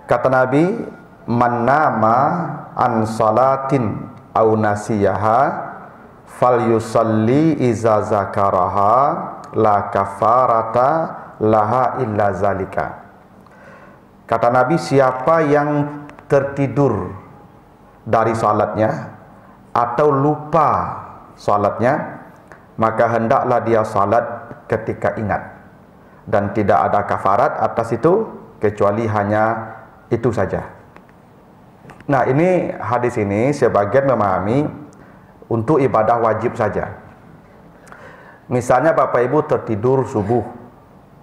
Kata Nabi, man nama an salatin au nasiyaha falyusalli iza zakaraha la kafarata laha illa zalika. Kata Nabi, siapa yang tertidur dari salatnya atau lupa salatnya, maka hendaklah dia salat ketika ingat, dan tidak ada kafarat atas itu kecuali hanya itu saja. Nah, ini hadis ini sebagian memahami untuk ibadah wajib saja. Misalnya Bapak Ibu tertidur subuh,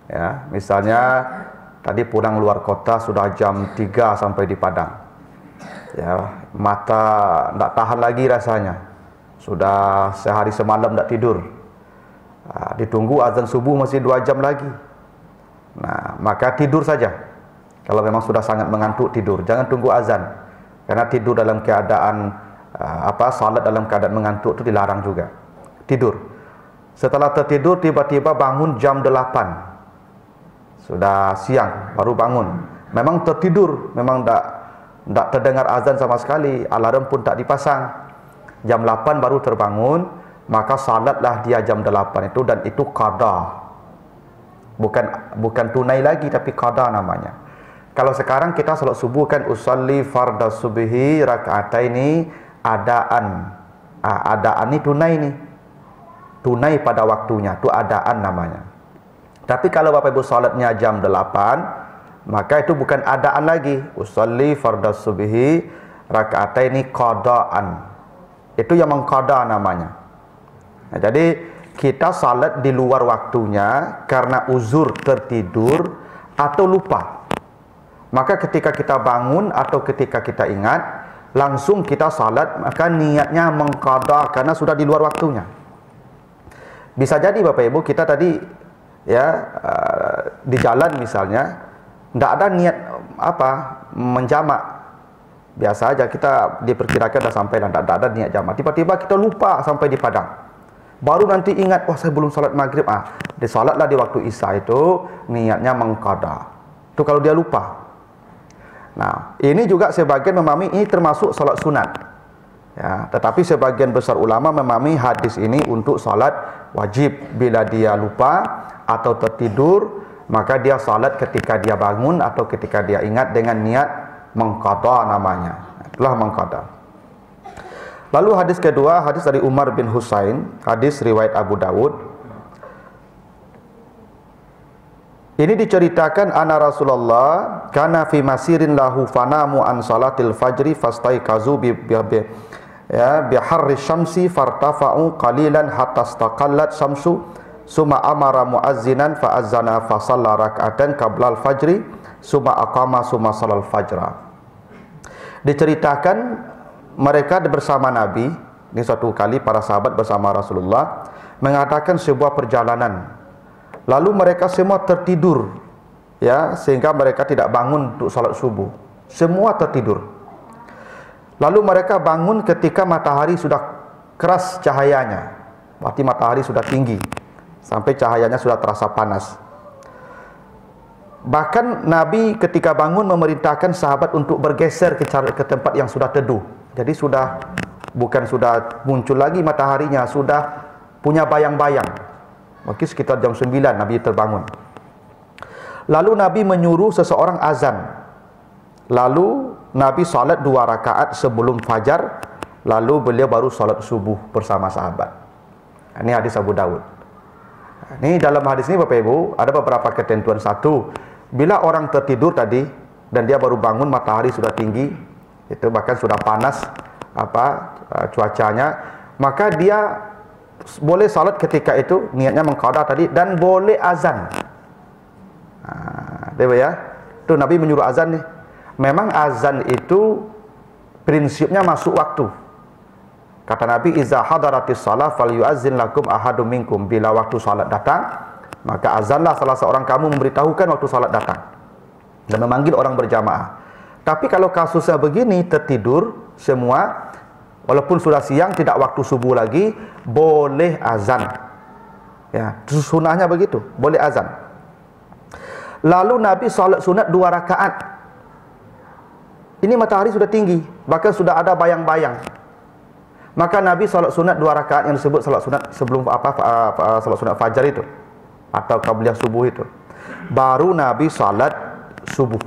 ya, misalnya tadi pulang luar kota sudah jam 3 sampai di Padang, ya, mata tidak tahan lagi rasanya, sudah sehari semalam tidak tidur. Ditunggu azan subuh masih 2 jam lagi. Nah, maka tidur saja. Kalau memang sudah sangat mengantuk, tidur. Jangan tunggu azan, karena tidur dalam keadaan salat dalam keadaan mengantuk itu dilarang juga. Tidur. Setelah tertidur tiba-tiba bangun jam 8. Sudah siang baru bangun. Memang tertidur, memang tidak terdengar azan sama sekali, alarm pun tak dipasang. Jam 8 baru terbangun, maka salatlah dia jam 8 itu, dan itu qada. Bukan tunai lagi, tapi qada namanya. Kalau sekarang kita salat subuh kan usolli fardhu subhi raka'ataini adaan. Adaan ini tunai nih. Tunai pada waktunya, itu adaan namanya. Tapi kalau Bapak Ibu salatnya jam 8, maka itu bukan adaan lagi. Usolli fardhu subhi raka'ataini qadaan. Itu yang mengqada namanya. Nah, jadi kita salat di luar waktunya karena uzur tertidur atau lupa. Maka ketika kita bangun atau ketika kita ingat, langsung kita salat, maka niatnya mengqada karena sudah di luar waktunya. Bisa jadi Bapak Ibu kita tadi di jalan misalnya tidak ada niat menjamak. Biasa aja kita diperkirakan dah sampai, dan tidak ada niat jamak. Tiba-tiba kita lupa sampai di Padang. Baru nanti ingat, wah saya belum salat maghrib. Disalatlah di waktu Isya itu, niatnya mengqada. Itu kalau dia lupa. Nah, ini juga sebagian memahami ini termasuk salat sunat. Ya, tetapi sebagian besar ulama memahami hadis ini untuk salat wajib. Bila dia lupa atau tertidur, maka dia salat ketika dia bangun atau ketika dia ingat dengan niat mengqada namanya. Itulah mengqada. Lalu hadis kedua, hadis dari Umar bin Husain, hadis riwayat Abu Dawud. Ini diceritakan anna Rasulullah kana fi masirin lahu fanamu an salatil fajri fastaiqazu bi harri syamsi fartafa'u qalilan hatta istaqallat syamsu summa amara muazzinan fa azzana fa shalla rak'atan qabla al-fajri summa aqama summa shallal fajra. Diceritakan mereka bersama Nabi, ini suatu kali para sahabat bersama Rasulullah mengadakan sebuah perjalanan. Lalu mereka semua tertidur, ya, sehingga mereka tidak bangun untuk salat subuh. Semua tertidur. Lalu mereka bangun ketika matahari sudah keras cahayanya. Berarti matahari sudah tinggi, sampai cahayanya sudah terasa panas. Bahkan Nabi ketika bangun memerintahkan sahabat untuk bergeser ke tempat yang sudah teduh. Jadi bukan sudah muncul lagi mataharinya, sudah punya bayang-bayang. Mungkin sekitar jam 9 Nabi terbangun. Lalu Nabi menyuruh seseorang azan. Lalu Nabi salat 2 rakaat sebelum fajar. Lalu beliau baru salat subuh bersama sahabat. Ini hadis Abu Dawud. Ini dalam hadis ini Bapak Ibu ada beberapa ketentuan. Satu, bila orang tertidur tadi dan dia baru bangun matahari sudah tinggi, itu bahkan sudah panas cuacanya, maka dia boleh salat ketika itu, niatnya mengqada tadi, dan boleh azan. Itu Nabi menyuruh azan nih. Memang azan itu prinsipnya masuk waktu. Kata Nabi, iza hadaratis shalah falyu'azzin lakum ahadum minkum. Bila waktu salat datang, maka azanlah salah seorang kamu memberitahukan waktu salat datang dan memanggil orang berjamaah. Tapi kalau kasusnya begini, tertidur semua, walaupun sudah siang, tidak waktu subuh lagi, boleh azan. Ya, sunahnya begitu, boleh azan. Lalu Nabi salat sunat 2 rakaat. ini matahari sudah tinggi, bahkan sudah ada bayang-bayang. Maka Nabi salat sunat 2 rakaat yang disebut salat sunat sebelum salat sunat fajar itu, atau qabliyah subuh itu. Baru Nabi salat subuh.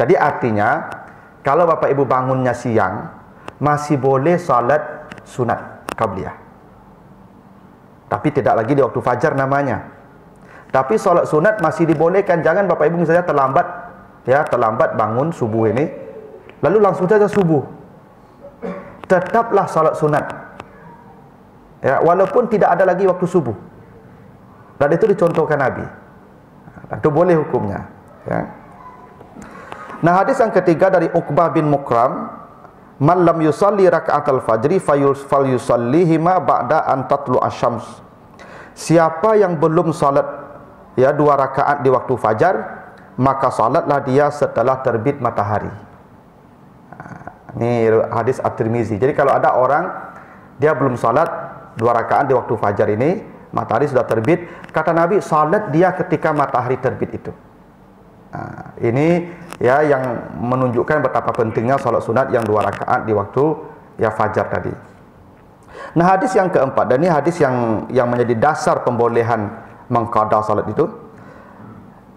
Jadi artinya, kalau Bapak Ibu bangunnya siang, masih boleh salat sunat qabliyah. Tapi tidak lagi di waktu fajar namanya. Tapi salat sunat masih dibolehkan. Jangan Bapak Ibu misalnya terlambat bangun subuh ini, lalu langsung saja subuh. Tetaplah salat sunat. Ya, walaupun tidak ada lagi waktu subuh. Dan itu dicontohkan Nabi. Itu boleh hukumnya. Ya. Nah, hadis yang ketiga dari Uqbah bin Mukram, man lam yusalli raka'atal fajri falyusallihima ba'da an tatlu asyams. Siapa yang belum salat 2 rakaat di waktu fajar, maka salatlah dia setelah terbit matahari. Ini hadis At-Tirmizi. Jadi kalau ada orang dia belum salat 2 rakaat di waktu fajar ini, matahari sudah terbit, kata Nabi, salat dia ketika matahari terbit itu. Ini ya yang menunjukkan betapa pentingnya salat sunat yang 2 rakaat di waktu fajar tadi. Nah, hadis yang keempat, dan ini hadis yang menjadi dasar pembolehan mengqada salat itu.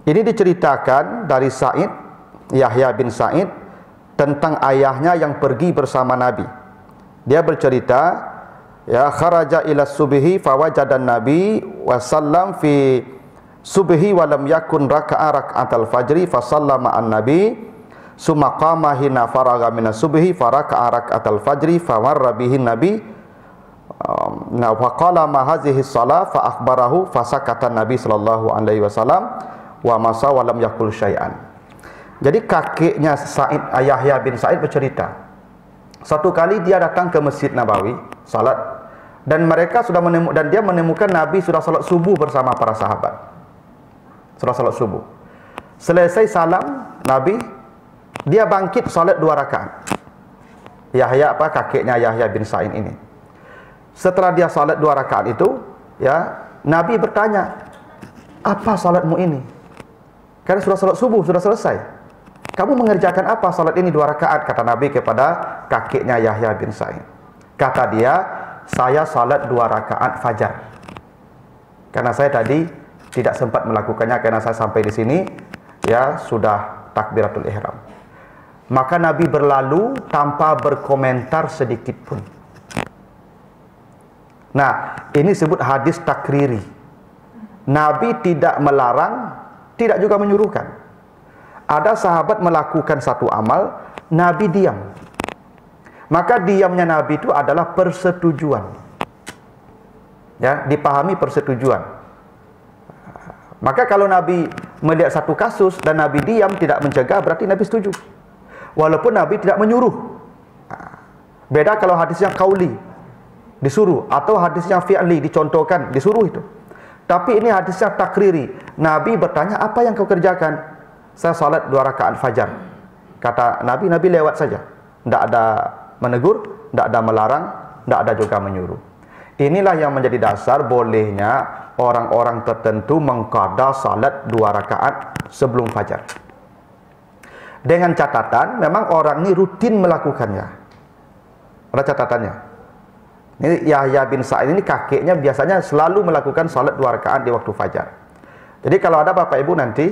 Ini diceritakan dari Yahya bin Sa'id tentang ayahnya yang pergi bersama Nabi. Dia bercerita, kharaja ila subhi fawajadan Nabi wa sallam fi subhi wa lam yakun raka'atal fajri fa sallama an Nabi summa qama hina faraga minas subhi faraka'a raka'atal fajri fa marra bihi Nabi wa qala ma hadhihi shalah fa akhbarahu fa sakata Nabi sallallahu alaihi wasallam wa masa wa lam yakul syai'an. Jadi kakeknya Yahya bin Sa'id bercerita, satu kali dia datang ke Masjid Nabawi salat, dan dia menemukan Nabi sudah salat subuh bersama para sahabat. Sudah salat subuh. Selesai salam Nabi, dia bangkit salat 2 rakaat. Kakeknya Yahya bin Sa'id ini. Setelah dia salat 2 rakaat itu, Nabi bertanya, "Apa salatmu ini?" Karena sudah salat subuh, sudah selesai. "Kamu mengerjakan apa salat ini 2 rakaat?" kata Nabi kepada kakeknya Yahya bin Sa'id. Kata dia, "Saya salat 2 rakaat fajar. Karena saya tadi tidak sempat melakukannya karena saya sampai di sini sudah takbiratul ihram." Maka Nabi berlalu tanpa berkomentar sedikit pun. Nah, ini disebut hadis takriri. Nabi tidak melarang, tidak juga menyuruhkan. Ada sahabat melakukan satu amal, Nabi diam. Maka diamnya Nabi itu adalah persetujuan. Dipahami persetujuan. Maka kalau Nabi melihat satu kasus dan Nabi diam tidak mencegah, berarti Nabi setuju. Walaupun Nabi tidak menyuruh. Beda kalau hadisnya qauli, disuruh, atau hadisnya fi'li, dicontohkan, disuruh itu. Tapi ini hadisnya takriri. Nabi bertanya, "Apa yang kau kerjakan?" "Saya salat 2 rakaat fajar." Kata Nabi, Nabi lewat saja. Tidak ada menegur, tidak ada melarang, tidak ada juga menyuruh. Inilah yang menjadi dasar bolehnya orang-orang tertentu mengqada salat 2 rakaat sebelum fajar. Dengan catatan, memang orang ini rutin melakukannya. Ada catatannya. Ini Yahya bin Sa'id ini kakeknya biasanya selalu melakukan salat 2 rakaat di waktu fajar. Jadi kalau ada Bapak Ibu nanti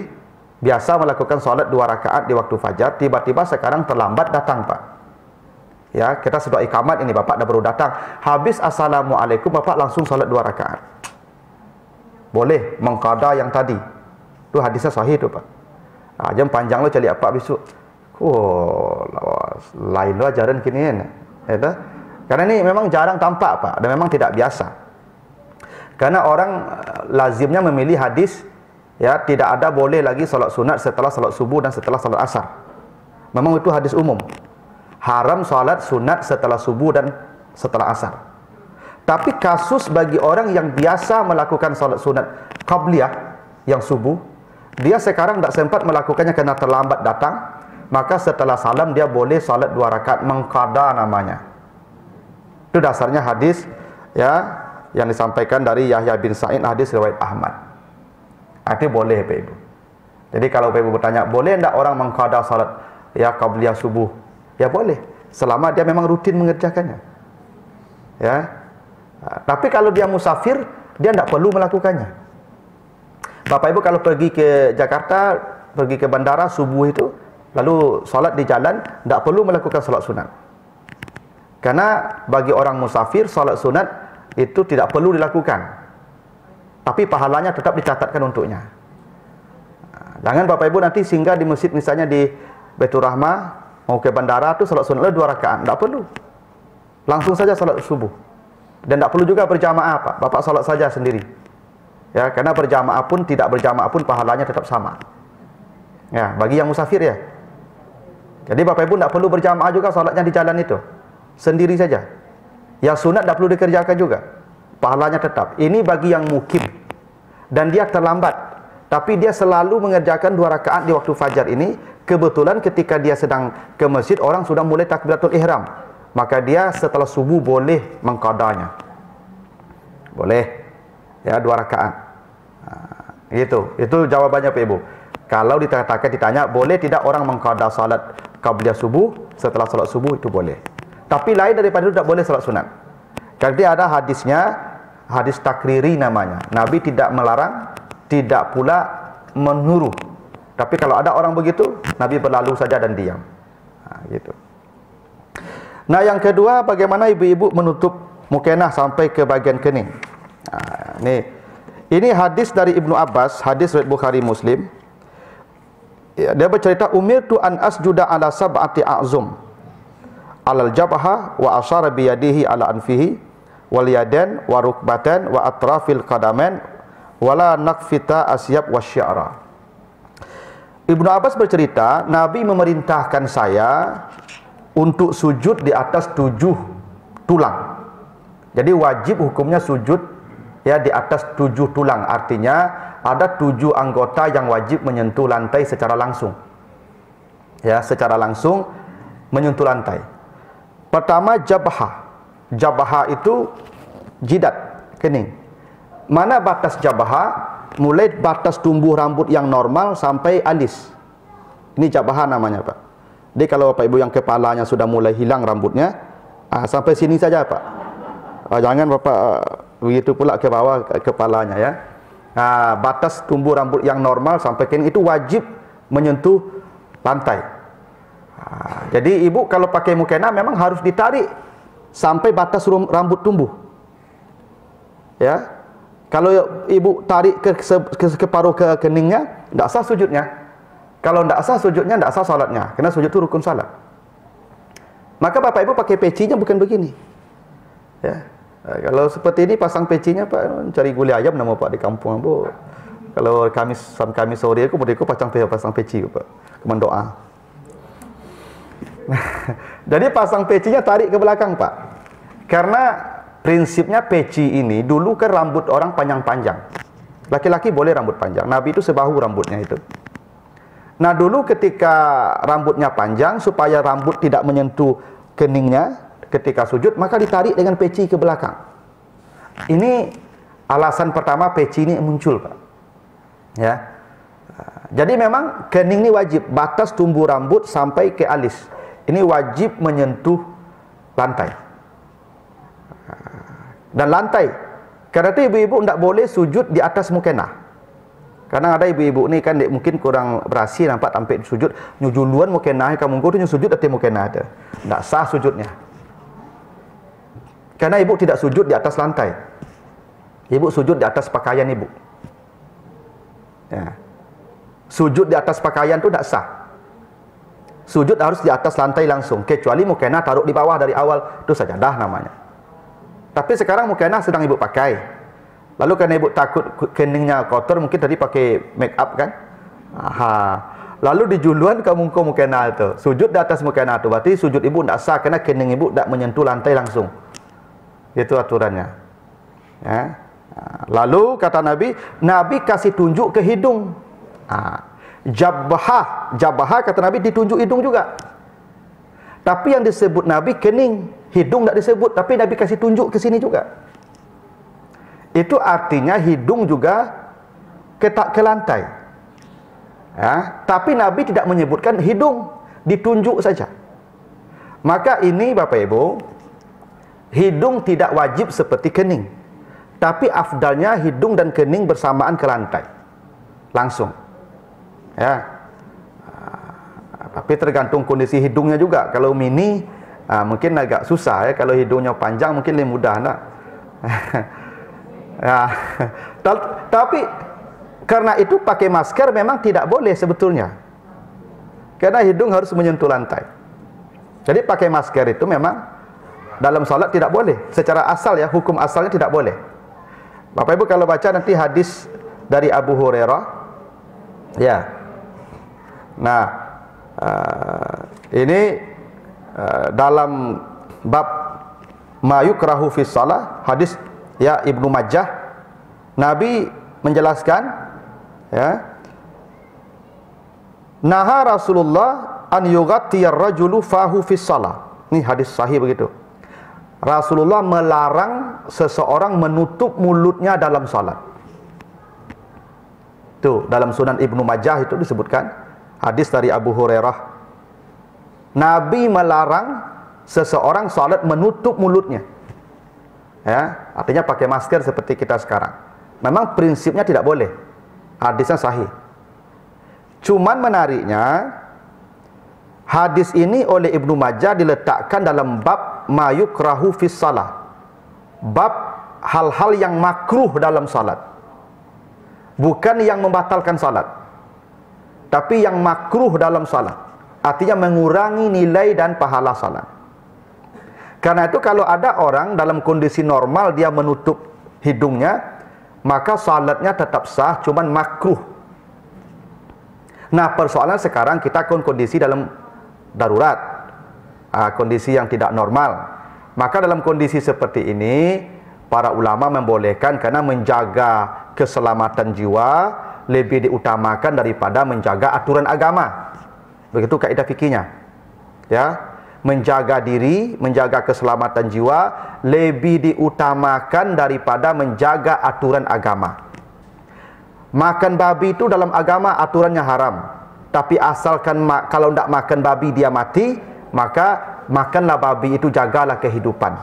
biasa melakukan salat 2 rakaat di waktu fajar, tiba-tiba sekarang terlambat datang, Pak. Kita sudah iqamat ini, Bapak dah baru datang. Habis assalamualaikum, Bapak langsung salat 2 rakaat. Boleh mengqada yang tadi. Itu hadisnya sahih itu, Pak. Jam panjang lo cari apa besok. Lain lo ajaran kini kan. Karena ini memang jarang tampak, Pak, dan memang tidak biasa. Karena orang lazimnya memilih hadis tidak ada boleh lagi salat sunat setelah salat subuh dan setelah salat asar. Memang itu hadis umum. Haram salat sunat setelah subuh dan setelah asar. Tapi kasus bagi orang yang biasa melakukan salat sunat qabliyah yang subuh, dia sekarang tidak sempat melakukannya karena terlambat datang, maka setelah salam dia boleh salat 2 rakaat mengqada namanya. Itu dasarnya hadis yang disampaikan dari Yahya bin Sa'id, hadis riwayat Ahmad. Itu boleh, Bapak Ibu. Jadi kalau Bapak Ibu bertanya, boleh tidak orang mengqada salat ya qabliyah subuh, ya boleh, selama dia memang rutin mengerjakannya. Ya. Tapi kalau dia musafir, dia tidak perlu melakukannya. Bapak Ibu kalau pergi ke Jakarta, pergi ke bandara subuh itu, lalu solat di jalan, tidak perlu melakukan solat sunat. Karena bagi orang musafir, solat sunat itu tidak perlu dilakukan, tapi pahalanya tetap dicatatkan untuknya. Jangan Bapak Ibu nanti singgah di masjid, misalnya di Baitur Rahmah, mau ke bandara tu solat sunatnya 2 rakaat, tidak perlu. Langsung saja solat subuh. Dan tidak perlu juga berjamaah, Pak. Bapak solat saja sendiri. Ya, karena berjamaah pun tidak berjamaah pun pahalanya tetap sama. Ya, bagi yang musafir ya. Jadi Bapak Ibu tidak perlu berjamaah juga solatnya di jalan itu. Sendiri saja. Yang sunat tidak perlu dikerjakan juga. Pahalanya tetap. Ini bagi yang mukim. Dan dia terlambat. Tapi dia selalu mengerjakan 2 rakaat di waktu fajar ini. Kebetulan ketika dia sedang ke masjid, orang sudah mulai takbiratul ihram. Maka dia setelah subuh boleh mengqadanya. Boleh. Ya, 2 rakaat. Gitu. Itu jawabannya Pak Ibu. Kalau ditanya, boleh tidak orang mengqada salat qabliyah subuh, setelah salat subuh itu boleh. Tapi lain daripada itu tidak boleh salat sunat. Jadi ada hadisnya, hadis takriri namanya. Nabi tidak melarang, tidak pula menyuruh. Tapi kalau ada orang begitu, Nabi berlalu saja dan diam. Gitu. Nah, yang kedua, bagaimana ibu-ibu menutup mukenah sampai ke bagian kening. Ini hadis dari Ibnu Abbas, hadis riwayat Bukhari Muslim. Ya, dia bercerita, umirtu an asjuda ala sab'ati a'zum alal jabha wa asyara bi yadihi ala anfihi wal yadan wa rukbatan wa atrafil qadaman wala nakfita asyab wasyi'ra. Ibnu Abbas bercerita, Nabi memerintahkan saya untuk sujud di atas 7 tulang. Jadi wajib hukumnya sujud ya di atas 7 tulang. Artinya ada 7 anggota yang wajib menyentuh lantai secara langsung. Ya, secara langsung menyentuh lantai. Pertama jabha. Jabha itu jidat, kening. Mana batas jabha? Mulai batas tumbuh rambut yang normal sampai alis. Ini jabha namanya, Pak. Jadi kalau Bapak Ibu yang kepalanya sudah mulai hilang rambutnya, sampai sini saja, Pak. Jangan Bapak begitu pula ke bawah kepalanya ya. Batas tumbuh rambut yang normal sampai kening itu wajib menyentuh lantai. Jadi ibu kalau pakai mukena memang harus ditarik sampai batas rambut tumbuh. Ya. Kalau ibu tarik ke paruh ke keningnya, tidak sah sujudnya. Kalau tidak sah sujudnya, tidak sah salatnya. Karena sujud itu rukun salat. Maka Bapak Ibu pakai pecinya bukan begini. Ya. Kalau seperti ini pasang pecinya, Pak, cari gulai ayam nama Pak di kampung, Bu. Kalau Kamis sore aku beriku pasang peci, Pak. Mendoa. Jadi pasang pecinya tarik ke belakang, Pak. Karena prinsipnya peci ini dulu kan rambut orang panjang-panjang. Laki-laki boleh rambut panjang. Nabi itu sebahu rambutnya itu. Nah, dulu ketika rambutnya panjang supaya rambut tidak menyentuh keningnya ketika sujud, maka ditarik dengan peci ke belakang. Ini alasan pertama peci ini muncul, Pak. Ya. Jadi memang kening ini wajib, batas tumbuh rambut sampai ke alis. Ini wajib menyentuh lantai. Dan lantai. Karena itu ibu-ibu tidak boleh sujud di atas mukena. Karena ada ibu-ibu ni kan mungkin kurang berhasil nampak tampil sujud, nyujuluan mukena, kamu tu sujud atas mukena ada. Tak sah sujudnya. Karena ibu tidak sujud di atas lantai. Ibu sujud di atas pakaian ibu. Ya. Sujud di atas pakaian tu tak sah. Sujud harus di atas lantai langsung. Kecuali mukena taruh di bawah dari awal, itu sajadah namanya. Tapi sekarang mukena sedang ibu pakai. Lalu karena ibu takut keningnya kotor, mungkin tadi pakai make up kan. Lalu di juluan kamu mukena itu. Sujud di atas mukena itu. Berarti sujud ibu tidak sah karena kening ibu tidak menyentuh lantai langsung. Itu aturannya. Ya. Lalu kata Nabi, Nabi kasih tunjuk ke hidung. Jabha kata Nabi ditunjuk hidung juga. Tapi yang disebut Nabi kening, hidung tidak disebut, tapi Nabi kasih tunjuk ke sini juga. Itu artinya hidung juga ke lantai. Ya, tapi Nabi tidak menyebutkan hidung. ditunjuk saja. Maka ini Bapak Ibu, hidung tidak wajib seperti kening, tapi afdalnya hidung dan kening bersamaan ke lantai langsung, ya. Tapi tergantung kondisi hidungnya juga. Kalau mini mungkin agak susah ya. Kalau hidungnya panjang mungkin lebih mudah, nak. Ya. Tapi karena itu pakai masker memang tidak boleh sebetulnya, karena hidung harus menyentuh lantai. Jadi pakai masker itu memang dalam salat tidak boleh. Secara asal ya, hukum asalnya tidak boleh. Bapak Ibu kalau baca nanti hadis dari Abu Hurairah, ya. Nah, ini dalam bab ma yukrahu fi shalah, hadis ya Ibnu Majah, Nabi menjelaskan, ya, naha Rasulullah an yughattiyar rajulu fahu fi shalah. Ini hadis sahih begitu. Rasulullah melarang seseorang menutup mulutnya dalam salat. Tuh, dalam Sunan Ibnu Majah itu disebutkan hadis dari Abu Hurairah. Nabi melarang seseorang salat menutup mulutnya. Ya, artinya pakai masker seperti kita sekarang. Memang prinsipnya tidak boleh. Hadisnya sahih. Cuman menariknya, hadis ini oleh Ibnu Majah diletakkan dalam bab ma yukrahu fis shalah. Bab hal-hal yang makruh dalam salat. Bukan yang membatalkan salat, tapi yang makruh dalam salat. Artinya mengurangi nilai dan pahala salat. Karena itu kalau ada orang dalam kondisi normal dia menutup hidungnya, maka salatnya tetap sah, cuman makruh. Nah, persoalan sekarang kita kondisi dalam darurat, kondisi yang tidak normal. Maka dalam kondisi seperti ini, para ulama membolehkan karena menjaga keselamatan jiwa lebih diutamakan daripada menjaga aturan agama. Begitu kaidah fikihnya. Ya, menjaga diri, menjaga keselamatan jiwa lebih diutamakan daripada menjaga aturan agama. Makan babi itu dalam agama aturannya haram. Tapi asalkan kalau tidak makan babi dia mati, maka makanlah babi itu, jagalah kehidupan.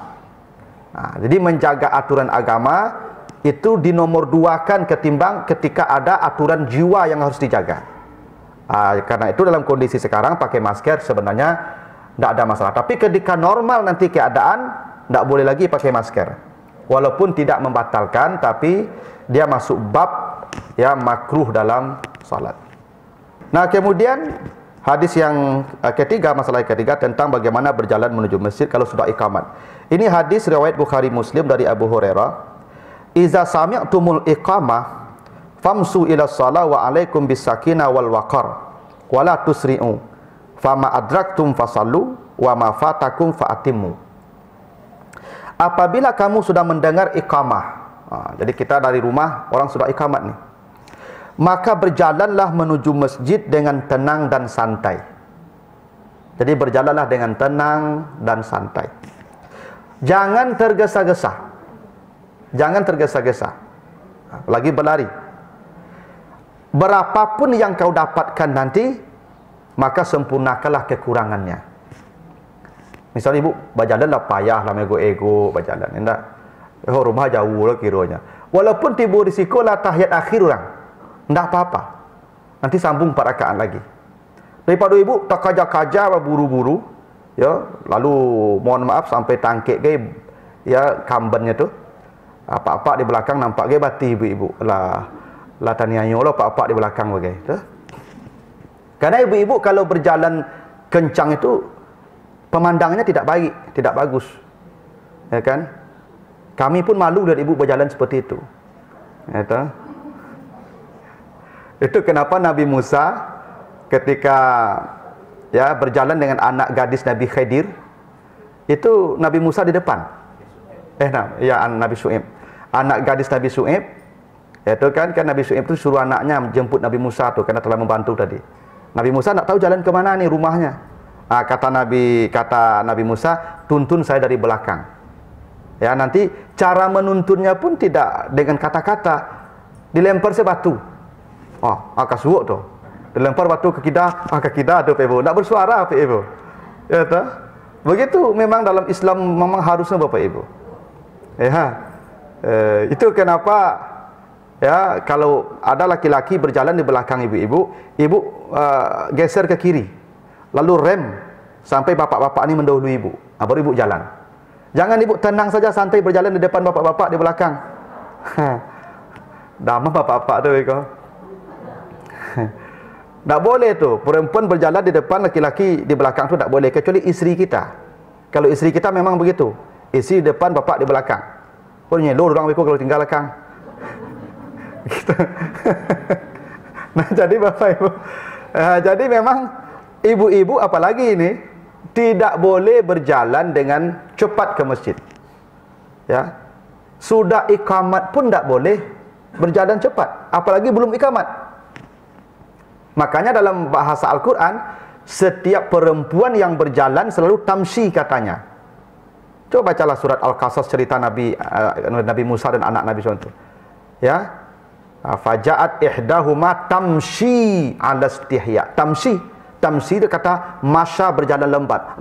Nah, jadi menjaga aturan agama itu dinomorduakan ketimbang ketika ada aturan jiwa yang harus dijaga. Karena itu dalam kondisi sekarang pakai masker sebenarnya tidak ada masalah. Tapi ketika normal nanti keadaan, tidak boleh lagi pakai masker. Walaupun tidak membatalkan, tapi dia masuk bab ya makruh dalam salat. Nah, kemudian hadis yang ketiga, masalah ketiga tentang bagaimana berjalan menuju masjid kalau sudah iqamat. Ini hadis riwayat Bukhari Muslim dari Abu Hurairah. Iza sami'tumul iqamah famsu ila shalah wa alaikum bisakinah wal waqar wa la tusri'u fama adraktum fasallu wa ma fatakum fa'atimmu. Apabila kamu sudah mendengar iqamah, jadi kita dari rumah orang sudah iqamat nih, maka berjalanlah menuju masjid dengan tenang dan santai. Jadi berjalanlah dengan tenang dan santai. Jangan tergesa-gesa. Jangan tergesa-gesa. Lagi berlari. Berapapun yang kau dapatkan nanti, maka sempurnakanlah kekurangannya. Misalnya ibu berjalan lah payah lah ego berjalan. Enggak. Rumah jauh lah kiranya. Walaupun timbul risiko lah tahiyat akhir orang. Tidak apa-apa. Nanti sambung 4 rakaat lagi. Daripada ibu tak kaja-kaja buru-buru, ya, lalu mohon maaf sampai tangkik ke ya kambennya tu. Apa-apa di belakang nampak ke bati ibu-ibu. Lah tanianyo lah apa-apa di belakang bagai. Karena ibu-ibu kalau berjalan kencang itu pemandangnya tidak baik, tidak bagus. Ya kan? Kami pun malu dari ibu berjalan seperti itu. Ya tahu? Itu kenapa Nabi Musa ketika ya berjalan dengan anak gadis Nabi Khidir, itu Nabi Musa di depan. Nabi Syuaib. Anak gadis Nabi Syuaib, itu kan Nabi Syuaib itu suruh anaknya jemput Nabi Musa tuh karena telah membantu tadi. Nabi Musa tak tahu jalan ke mana nih rumahnya. Kata Nabi Musa, tuntun saya dari belakang. Ya, nanti cara menuntunnya pun tidak dengan kata-kata, dilempar sebatu. Kasuuk tuh. Dilempar batu ke kidah, ke kidah tu Pak Ibu. Tak bersuara Pak Ibu. Ya tak? Begitu memang dalam Islam memang harusnya Bapak Ibu. Itu kenapa ya kalau ada laki-laki berjalan di belakang ibu-ibu, ibu geser ke kiri, lalu rem sampai bapak-bapak ini mendahului ibu, baru ibu jalan. Jangan ibu tenang saja santai berjalan di depan bapak-bapak di belakang. Damai bapak-bapak tu kau. Tak boleh tu, perempuan berjalan di depan, laki-laki di belakang tu tak boleh, kecuali isteri kita. Kalau isteri kita memang begitu, isteri di depan, bapak di belakang. Oh nyelur orang begitu kalau tinggal belakang. Gitu. Nah jadi Bapak Ibu, jadi memang ibu-ibu apalagi ini tidak boleh berjalan dengan cepat ke masjid. Ya, sudah iqamat pun tidak boleh berjalan cepat, apalagi belum iqamat. Makanya dalam bahasa Al-Quran, setiap perempuan yang berjalan selalu tamshi katanya. Coba bacalah surat Al-Qasas, cerita Nabi Musa dan anak Nabi SAW. Ya, fajaat ihdahuma tamshi ala istihya. Tamshi itu kata masya, berjalan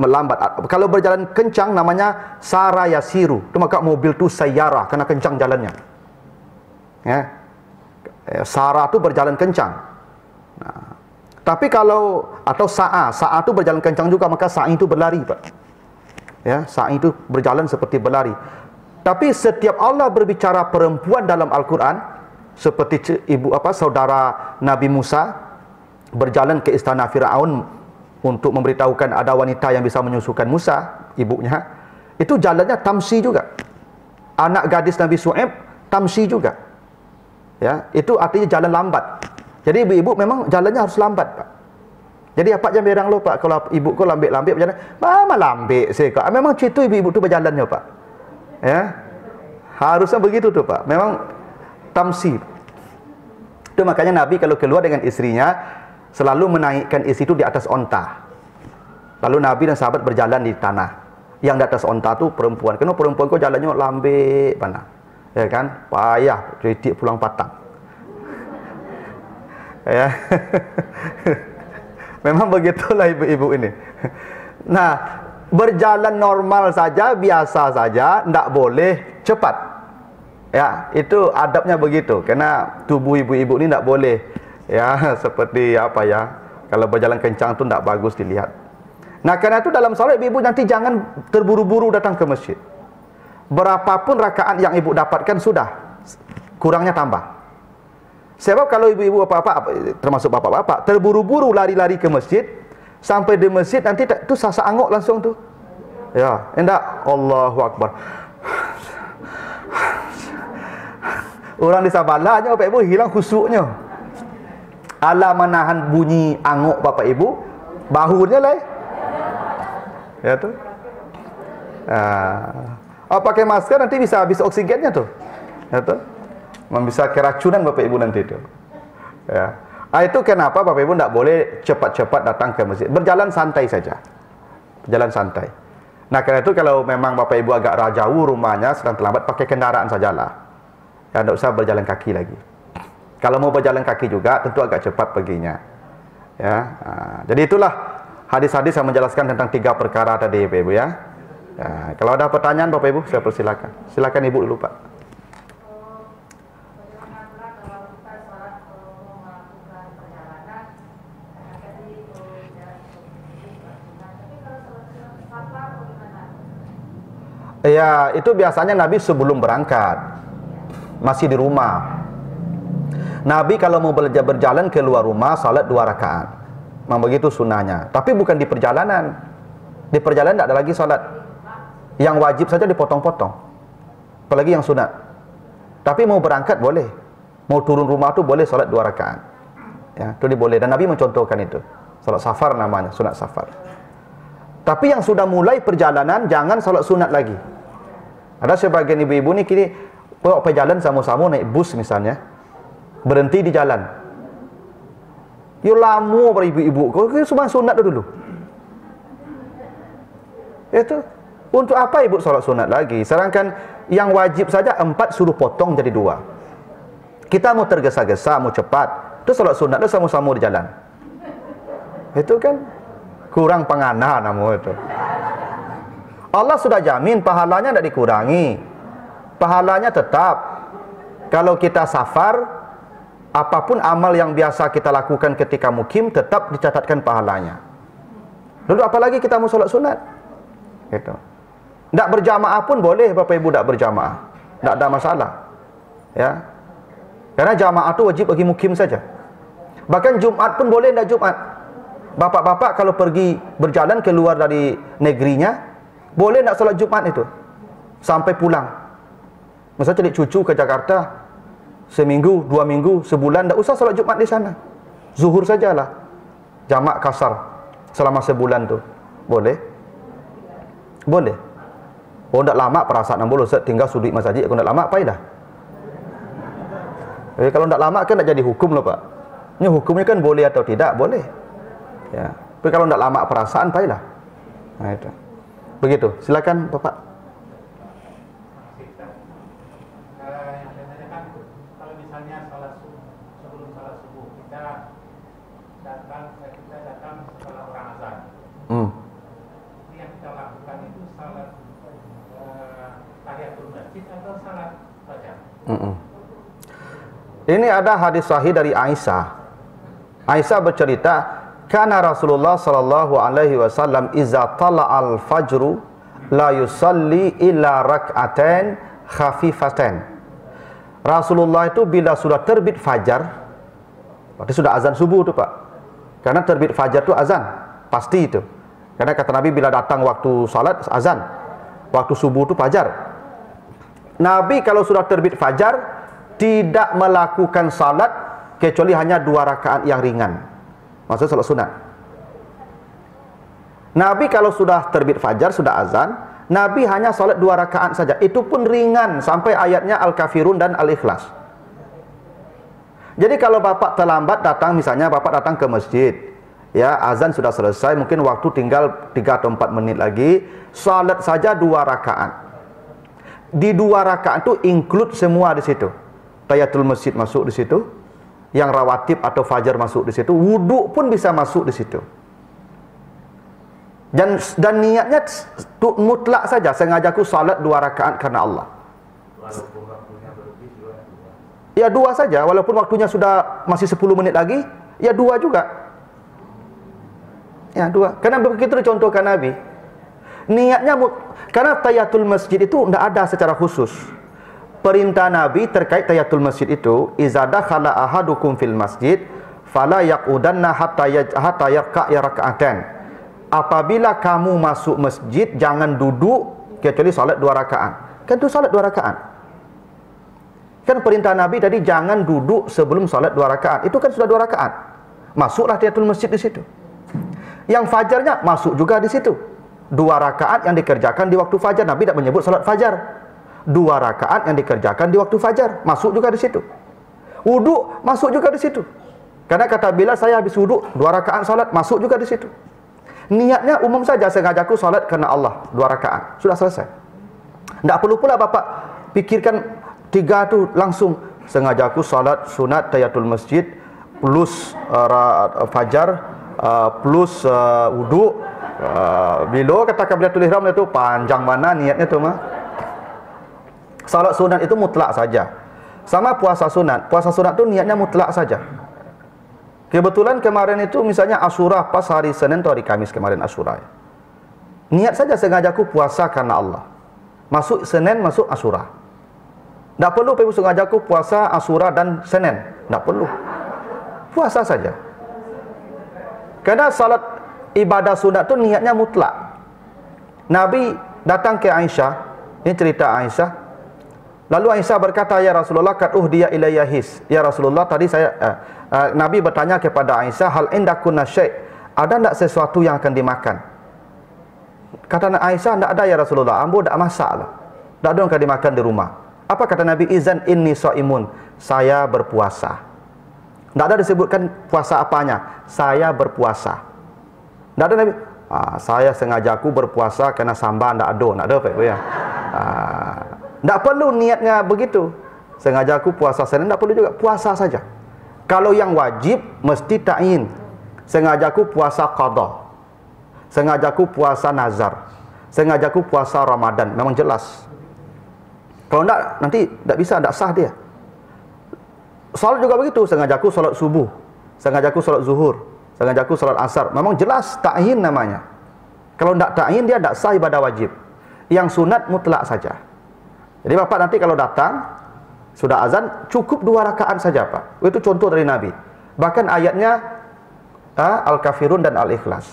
melambat. Kalau berjalan kencang namanya sara yasiru. Itu maka mobil tu sayyarah karena kencang jalannya. Ya. Sara tu berjalan kencang. Nah, tapi kalau atau sa'a tu berjalan kencang juga, maka sa'i itu berlari, Pak. Ya, sa'i itu berjalan seperti berlari. Tapi setiap Allah berbicara perempuan dalam Al-Quran, seperti saudara Nabi Musa berjalan ke istana Firaun untuk memberitahukan ada wanita yang bisa menyusukan Musa, ibunya. Itu jalannya tamsi juga. Anak gadis Nabi Shu'aib tamsi juga. Ya, itu artinya jalan lambat. Jadi ibu-ibu memang jalannya harus lambat, Pak. Jadi apa jam berang lo Pak, kalau ibu kau lambik berjalan, mama lambik saya Kak. Memang cerita ibu-ibu tu berjalannya Pak. Ya. Harusnya begitu tu Pak. Memang tamsi. Itu makanya Nabi kalau keluar dengan istrinya selalu menaikkan istri itu di atas onta. Lalu Nabi dan sahabat berjalan di tanah. Yang di atas onta tu perempuan. Kenapa perempuan kau jalannya lambik mana? Ya kan? Payah jadi pulang patang. Ya. Memang begitulah ibu-ibu ini. Nah, berjalan normal saja, biasa saja, tidak boleh cepat. Ya, itu adabnya begitu. Karena tubuh ibu-ibu ini tidak boleh, ya, seperti apa ya, kalau berjalan kencang itu tidak bagus dilihat. Nah, karena itu dalam salat ibu-ibu nanti jangan terburu-buru datang ke masjid. Berapapun rakaat yang ibu dapatkan sudah, kurangnya tambah. Sebab kalau ibu-ibu bapak-bapak, termasuk bapak-bapak, terburu-buru lari-lari ke masjid, sampai di masjid nanti tu sasak angok langsung tu. Ya, hendak Allahu Akbar. Orang di sabalanya bapak ibu hilang khusyuknya. Ala menahan bunyi angok bapak ibu, bahunya lah. Ya tu. Pakai masker nanti bisa habis oksigennya tu. Ya tu. Bisa keracunan bapak ibu nanti itu. Ya. Itu kenapa bapak ibu tidak boleh cepat-cepat datang ke masjid. Berjalan santai saja. Berjalan santai. Nah karena itu kalau memang bapak ibu agak jauh rumahnya, sedang terlambat, pakai kendaraan sajalah. Ya, tidak usah berjalan kaki lagi. Kalau mau berjalan kaki juga tentu agak cepat perginya. Ya. Jadi itulah hadis-hadis yang menjelaskan tentang 3 perkara tadi bapak ibu ya. Ya. Kalau ada pertanyaan bapak ibu saya persilakan. Silakan ibu dulu Pak. Ya, itu biasanya Nabi sebelum berangkat, masih di rumah. Nabi kalau mau berjalan keluar rumah, salat 2 rakaat. Memang begitu sunnahnya. Tapi bukan di perjalanan. Di perjalanan tidak ada lagi salat. Yang wajib saja dipotong-potong. Apalagi yang sunat. Tapi mau berangkat boleh. Mau turun rumah tu boleh salat 2 rakaat. Ya, itu boleh. Dan Nabi mencontohkan itu. Salat safar namanya, sunat safar. Tapi yang sudah mulai perjalanan, jangan salat sunat lagi. Ada sebagian ibu-ibu ni kini perjalanan sama-sama naik bus misalnya, berhenti di jalan. Ya lama para ibu-ibu, kau cuma sunat dulu. Itu untuk apa ibu salat sunat lagi? Sedangkan yang wajib saja 4 suruh potong jadi 2. Kita mau tergesa-gesa, mau cepat, itu salat sunat itu sama-sama di jalan. Itu kan kurang pengana namu itu. Allah sudah jamin pahalanya tidak dikurangi. Pahalanya tetap. Kalau kita safar, apapun amal yang biasa kita lakukan ketika mukim tetap dicatatkan pahalanya. Lalu apalagi kita mau sholat sunat. Gitu. Tidak berjamaah pun boleh Bapak Ibu, tidak berjamaah. Tidak ada masalah. Ya. Karena jamaah itu wajib bagi mukim saja. Bahkan Jumat pun boleh tidak Jumat. Bapak-bapak kalau pergi berjalan keluar dari negerinya, boleh tidak sholat Jumat itu sampai pulang. Misalnya cari cucu ke Jakarta, seminggu, 2 minggu, sebulan, tidak usah sholat Jumat di sana. Zuhur sajalah, jamak kasar selama sebulan tu, boleh? Boleh. Oh, tidak lama perasaan boleh tinggal sudut masjid, aku tidak lama apa dah? Kalau tidak lama kan tidak jadi hukum loh Pak. Ini hukumnya kan boleh atau tidak, boleh. Ya. Tapi kalau tidak lama perasaan, apa dah? Nah itu. Begitu. Silakan Bapak. Ini yang kita lakukan itu salat tahiyatul masjid atau salat fajar? Ini ada hadis sahih dari Aisyah. Aisyah bercerita, kana Rasulullah sallallahu alaihi wasallam iza tala'al fajru la yusalli illa rak'atain khafifatain. Rasulullah itu bila sudah terbit fajar, berarti sudah azan subuh tu Pak. Karena terbit fajar itu azan, pasti itu. Karena kata Nabi bila datang waktu salat azan, waktu subuh itu fajar. Nabi kalau sudah terbit fajar tidak melakukan salat kecuali hanya 2 rakaat yang ringan. Maksudnya salat sunat. Nabi kalau sudah terbit fajar, sudah azan, Nabi hanya salat 2 rakaat saja. Itu pun ringan sampai ayatnya Al-Kafirun dan Al-Ikhlas. Jadi kalau Bapak terlambat datang, misalnya Bapak datang ke masjid, ya azan sudah selesai, mungkin waktu tinggal 3 atau 4 menit lagi, salat saja 2 rakaat. Di 2 rakaat itu include semua di situ. Tahiyatul masjid masuk di situ, yang rawatib atau fajar masuk di situ, wudu pun bisa masuk di situ. Dan niatnya mutlak saja, sengaja aku salat 2 rakaat karena Allah. Ya 2 saja, walaupun waktunya sudah masih 10 menit lagi, ya 2 juga. Ya 2. Karena begitu dicontohkan Nabi. Niatnya, karena tahiyatul masjid itu tidak ada secara khusus. Perintah Nabi terkait tahiyatul masjid itu, iza dakhala ahadukum fil masjid fala yaqudanna hatta yarka' raka'atan. Apabila kamu masuk masjid, jangan duduk kecuali salat 2 rakaat. Kan itu salat 2 rakaat. Kan perintah Nabi tadi jangan duduk sebelum salat 2 rakaat. Itu kan sudah 2 rakaat. Masuklah tahiyatul masjid di situ. Yang fajarnya masuk juga di situ. 2 rakaat yang dikerjakan di waktu fajar. Nabi tidak menyebut salat fajar. 2 rakaat yang dikerjakan di waktu fajar, masuk juga di situ. Wudu masuk juga di situ. Karena kata bila saya habis wudu, 2 rakaat salat masuk juga di situ. Niatnya umum saja, sengajaku salat karena Allah, 2 rakaat. Sudah selesai. Tidak perlu pula Bapak pikirkan 3 tu langsung. Sengajaku salat sunat tahiyatul masjid plus fajar plus wudu. Bila kata takbiratul ihram itu panjang mana niatnya tu mah. Salat sunat itu mutlak saja. Sama puasa sunat. Puasa sunat itu niatnya mutlak saja. Kebetulan kemarin itu misalnya Asyura pas hari Senin atau hari Kamis kemarin Asyura. Niat saja sengajaku puasa karena Allah. Masuk Senin, masuk Asyura. Tidak perlu Ibu sengajaku puasa Asyura dan Senin. Tidak perlu. Puasa saja. Karena salat ibadah sunat itu niatnya mutlak. Nabi datang ke Aisyah. Ini cerita Aisyah. Lalu Aisyah berkata, ya Rasulullah, qad uhdiya ilayya his. Ya Rasulullah, tadi saya Nabi bertanya kepada Aisyah, hal indakunna syai', ada tidak sesuatu yang akan dimakan? Kata Aisyah, tidak ada ya Rasulullah, ambo tidak masak lah. Tidak ada yang akan dimakan di rumah. Apa kata Nabi? Izan inni shaimun, saya berpuasa. Tidak ada disebutkan puasa apanya, saya berpuasa. Tidak ada Nabi, saya sengajaku berpuasa karena sambal tidak ada. Tidak ada apa ya? Tidak perlu niatnya begitu. Sengaja aku puasa Senin, tidak perlu juga. Puasa saja. Kalau yang wajib, mesti ta'yin. sengajaku puasa qadha, sengajaku puasa nazar, sengajaku puasa Ramadan, memang jelas. Kalau enggak, nanti enggak bisa, enggak sah dia. Salat juga begitu, sengajaku salat subuh, sengajaku salat zuhur, sengajaku salat asar, memang jelas ta'yin namanya. Kalau enggak ta'yin, dia enggak sah ibadah wajib. Yang sunat mutlak saja. Jadi Bapak nanti kalau datang, sudah azan, cukup 2 rakaat saja Pak. Itu contoh dari Nabi. Bahkan ayatnya Al-Kafirun dan Al-Ikhlas.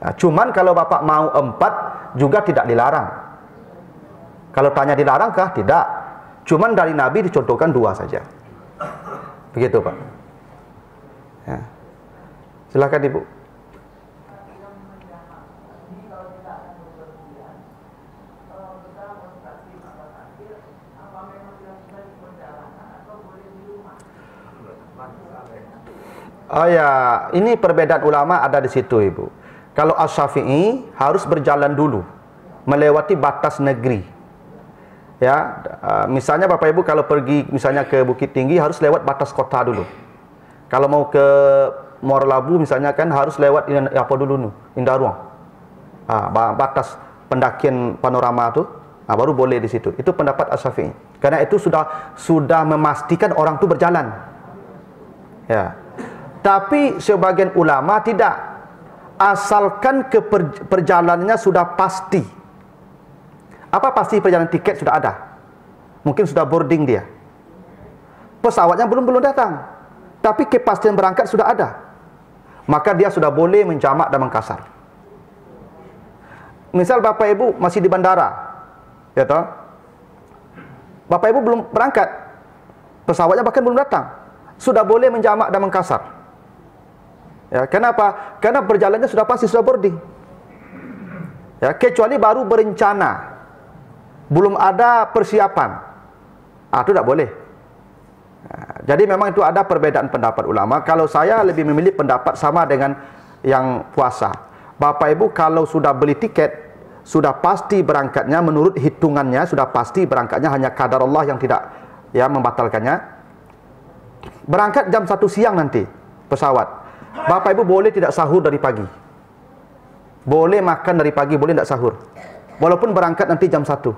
Nah, cuman kalau Bapak mau 4 juga tidak dilarang. Kalau tanya dilarangkah? Tidak. Cuman dari Nabi dicontohkan 2 saja. Begitu Pak. Ya. Silakan Ibu. Oh ya, ini perbedaan ulama ada di situ Ibu. Kalau Asy-Syafi'i harus berjalan dulu, melewati batas negeri. Ya, misalnya Bapak Ibu kalau pergi misalnya ke Bukit Tinggi harus lewat batas kota dulu. Kalau mau ke Muara Labu misalnya kan harus lewat apa dulu nih, Indaruang. Batas pendakian panorama tuh, baru boleh di situ. Itu pendapat Asy-Syafi'i. Karena itu sudah memastikan orang itu berjalan. Ya. Tapi sebagian ulama tidak, asalkan perjalanannya sudah pasti. Apa pasti? Perjalanan tiket sudah ada, mungkin sudah boarding dia, pesawatnya belum datang, tapi kepastian berangkat sudah ada, maka dia sudah boleh menjamak dan mengkasar. Misal Bapak Ibu masih di bandara, ya toh, Bapak Ibu belum berangkat, pesawatnya bahkan belum datang, sudah boleh menjamak dan mengkasar. Ya, kenapa? Karena perjalanannya sudah pasti, sudah boarding. Ya, kecuali baru berencana, belum ada persiapan, itu tidak boleh. Jadi memang itu ada perbedaan pendapat ulama. Kalau saya lebih memilih pendapat sama dengan yang puasa. Bapak Ibu kalau sudah beli tiket, sudah pasti berangkatnya, menurut hitungannya sudah pasti berangkatnya, hanya kadar Allah yang tidak membatalkannya. Berangkat jam 1 siang nanti pesawat. Bapak Ibu boleh tidak sahur dari pagi, boleh makan dari pagi, boleh tidak sahur, walaupun berangkat nanti jam 1.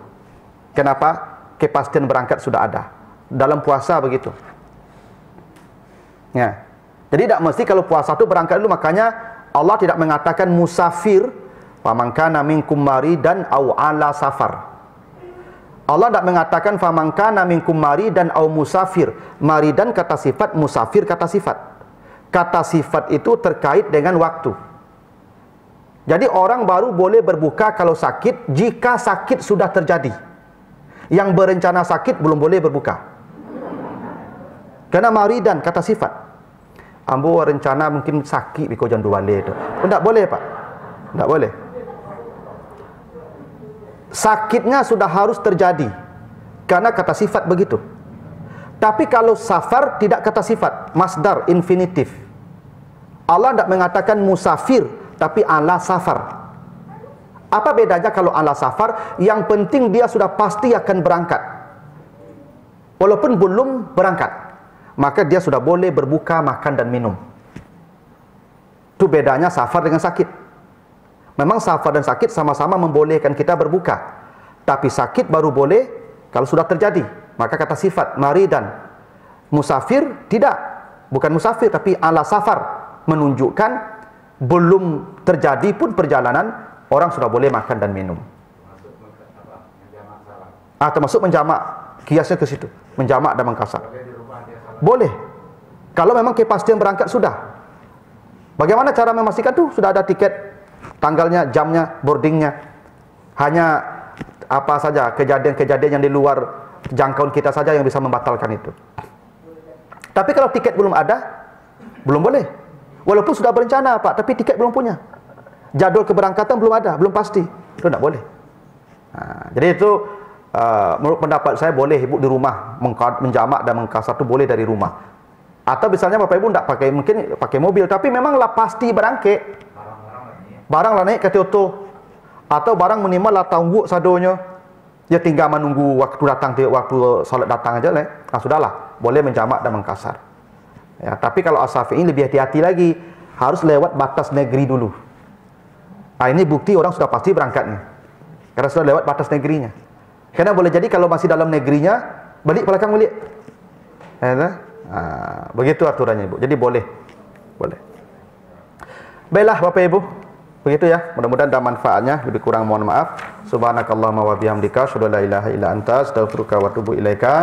Kenapa? Kepastian berangkat sudah ada. Dalam puasa begitu. Ya. Jadi tidak mesti kalau puasa itu berangkat dulu. Makanya Allah tidak mengatakan musafir, faman kana minkum maridan au ala safar. Allah tidak mengatakan faman kana minkum maridan au musafir. Maridan kata sifat, musafir kata sifat. Kata sifat itu terkait dengan waktu. Jadi orang baru boleh berbuka kalau sakit jika sakit sudah terjadi. Yang berencana sakit belum boleh berbuka. Karena maridan kata sifat. Ambo rencana mungkin sakit biko jandu balik itu. Tidak boleh Pak. Tidak boleh. Sakitnya sudah harus terjadi. Karena kata sifat begitu. Tapi kalau safar tidak kata sifat, masdar infinitif. Allah tidak mengatakan musafir, tapi ala safar. Apa bedanya kalau ala safar? Yang penting dia sudah pasti akan berangkat, walaupun belum berangkat, maka dia sudah boleh berbuka, makan dan minum. Itu bedanya safar dengan sakit. Memang safar dan sakit sama-sama membolehkan kita berbuka, tapi sakit baru boleh kalau sudah terjadi. Maka kata sifat maridan. Musafir tidak, bukan musafir tapi ala safar, menunjukkan belum terjadi pun perjalanan, orang sudah boleh makan dan minum. Termasuk menjamak, kiasnya ke situ, menjamak dan mengkasar. Boleh. Kalau memang kepastian berangkat sudah. Bagaimana cara memastikan tuh? Sudah ada tiket, tanggalnya, jamnya, boardingnya. Hanya apa saja kejadian-kejadian yang di luar jangkauan kita saja yang bisa membatalkan itu. Tapi kalau tiket belum ada, belum boleh. Walaupun sudah berencana Pak, tapi tiket belum punya. Jadwal keberangkatan belum ada, belum pasti. Itu tidak boleh. Jadi itu menurut pendapat saya boleh Ibu di rumah menjamak dan mengkasar itu boleh dari rumah. Atau misalnya Bapak Ibu tidak pakai, mungkin pakai mobil, tapi memanglah pasti berangkat. Barang lah naik ke Tioto. Atau barang minimal lah tunggu sadonya. Ya tinggal menunggu waktu datang, waktu salat datang aja lah. Sudahlah, boleh menjamak dan mengkasar. Ya, tapi kalau Asy-Syafi'i lebih hati-hati lagi. harus lewat batas negeri dulu. Ini bukti orang sudah pasti berangkatnya, karena sudah lewat batas negerinya. Karena boleh jadi kalau masih dalam negerinya, balik belakang balik. Begitu aturannya, Ibu. Jadi boleh. Baiklah Bapak Ibu, begitu ya. Mudah-mudahan ada manfaatnya. Lebih kurang mohon maaf. Subhanakallahumma wa bihamdika, asyhadu an la ilaha illa anta, astaghfiruka wa atubu ilaika.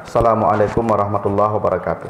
Assalamualaikum warahmatullahi wabarakatuh.